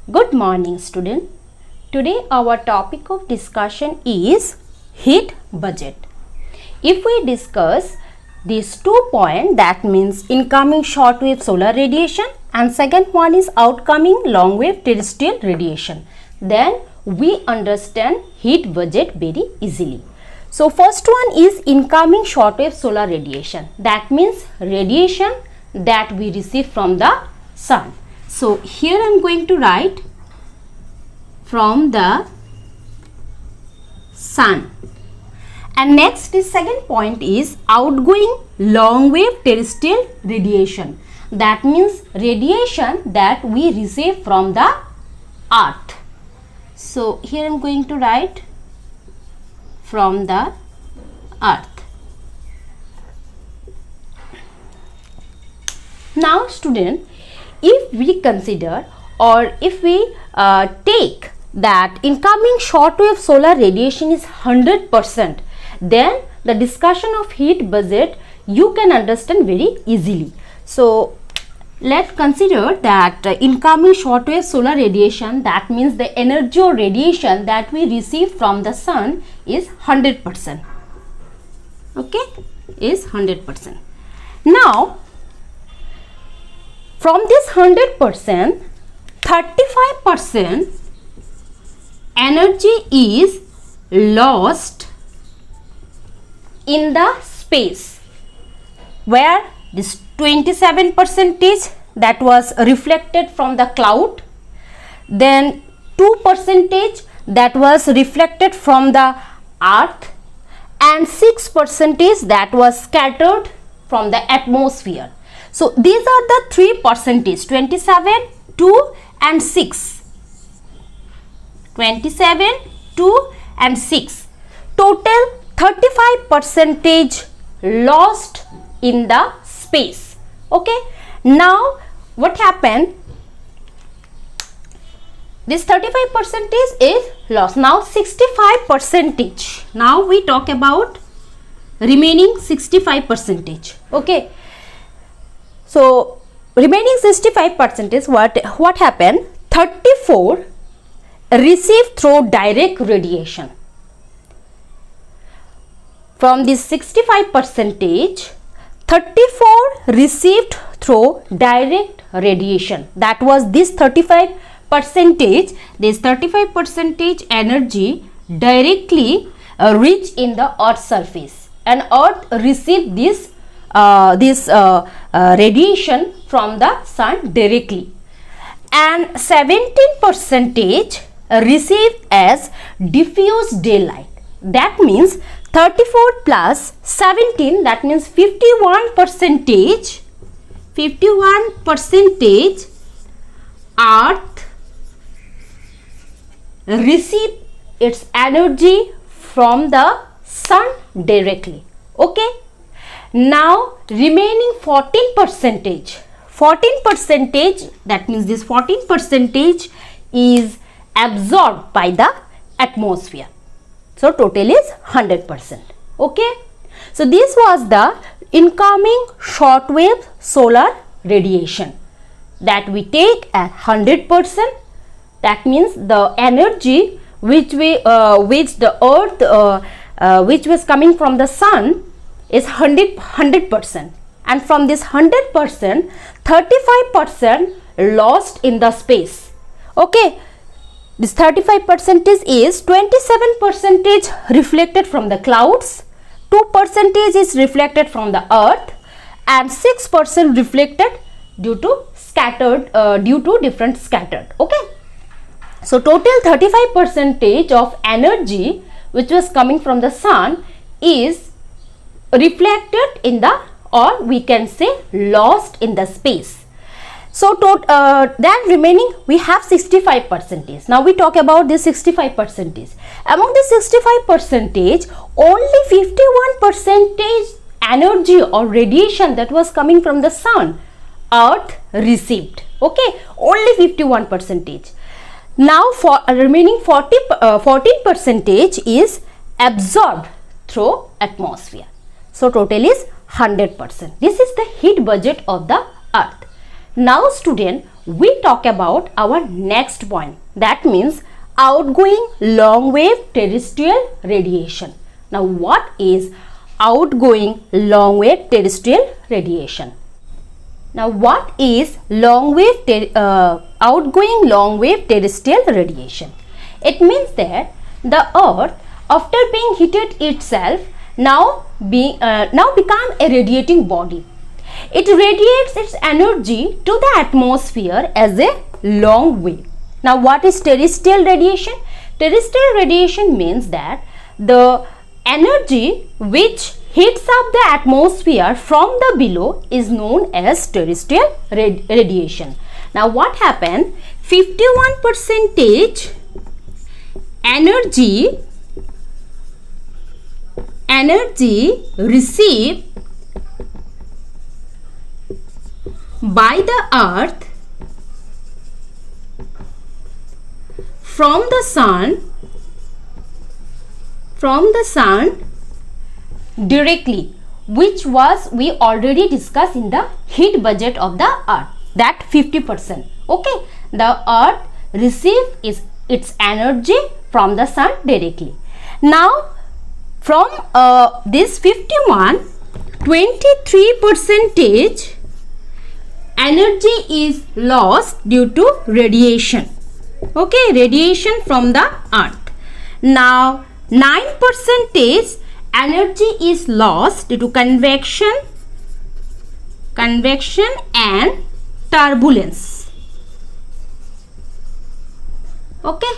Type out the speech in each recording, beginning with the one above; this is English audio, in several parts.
Good morning, student. Today our topic of discussion is heat budget. If we discuss these 2 points, that means incoming short wave solar radiation and second one is outgoing long wave terrestrial radiation, then we understand heat budget very easily. So first one is incoming short wave solar radiation. That means radiation that we receive from the sun. So here I am going to write from the sun. And next is second point is outgoing long wave terrestrial radiation. That means radiation that we receive from the earth. So here I am going to write from the earth. Now student, if we consider or if we take that incoming short wave solar radiation is 100%, then the discussion of heat budget you can understand very easily. So let's consider that incoming short wave solar radiation, that means the energy or radiation that we receive from the sun is 100%. Okay, is 100%. Now from this 100%, 35% energy is lost in the space, where this 27% that was reflected from the cloud, then 2% that was reflected from the earth, and 6% that was scattered from the atmosphere. So these are the 3%, 27, 2 and 6. 27, 2 and 6. Total 35% lost in the space. Okay. Now what happened? This 35% is lost. Now 65%. Now we talk about remaining 65%. Okay. So remaining 65% is what happened? 34 received through direct radiation. From this 65%, 34 received through direct radiation. That was this 35%. This 35% energy directly reached in the Earth's surface, and Earth received this radiation from the sun directly, and 17% received as diffuse daylight. That means 34 plus 17, that means 51%. 51% Earth receive its energy from the sun directly. Okay. Now remaining 14%, that means this 14% is absorbed by the atmosphere. So total is 100%. Okay. So this was the incoming short wave solar radiation that we take at 100%. That means the energy which the earth which was coming from the sun is 100%, and from this 100%, 35% lost in the space. Okay. This 35% is 27% reflected from the clouds, 2% is reflected from the earth, and 6% reflected due to different scattered. Okay. So total 35% of energy which was coming from the sun is reflected in the, or we can say lost in the space. So then remaining we have 65%. Now we talk about this 65%. Among the 65%, only 51% energy or radiation that was coming from the sun, earth received. Okay, only 51%. Now for remaining 14% is absorbed through atmosphere. So total is 100%. This is the heat budget of the earth. Now student, we talk about our next point, that means outgoing long wave terrestrial radiation. Now what is outgoing long wave terrestrial radiation? Now what is outgoing long wave terrestrial radiation? It means that the earth, after being heated itself, now become a radiating body. It radiates its energy to the atmosphere as a long wave. Now what is terrestrial radiation? Terrestrial radiation means that the energy which heats up the atmosphere from the below is known as terrestrial radiation. Now what happened? 51% energy received by the earth from the sun directly, which was we already discussed in the heat budget of the earth, that 50%. Okay, the earth receives its energy from the sun directly. Now from this 51, 23% energy is lost due to radiation. Okay, radiation from the earth. Now 9% energy is lost due to convection and turbulence. Okay,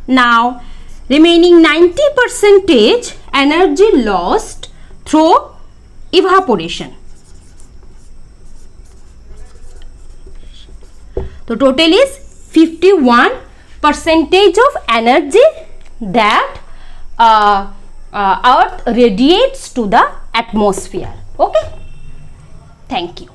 now remaining 90% energy lost through evaporation. The total is 51% of energy that earth radiates to the atmosphere. Okay, thank you.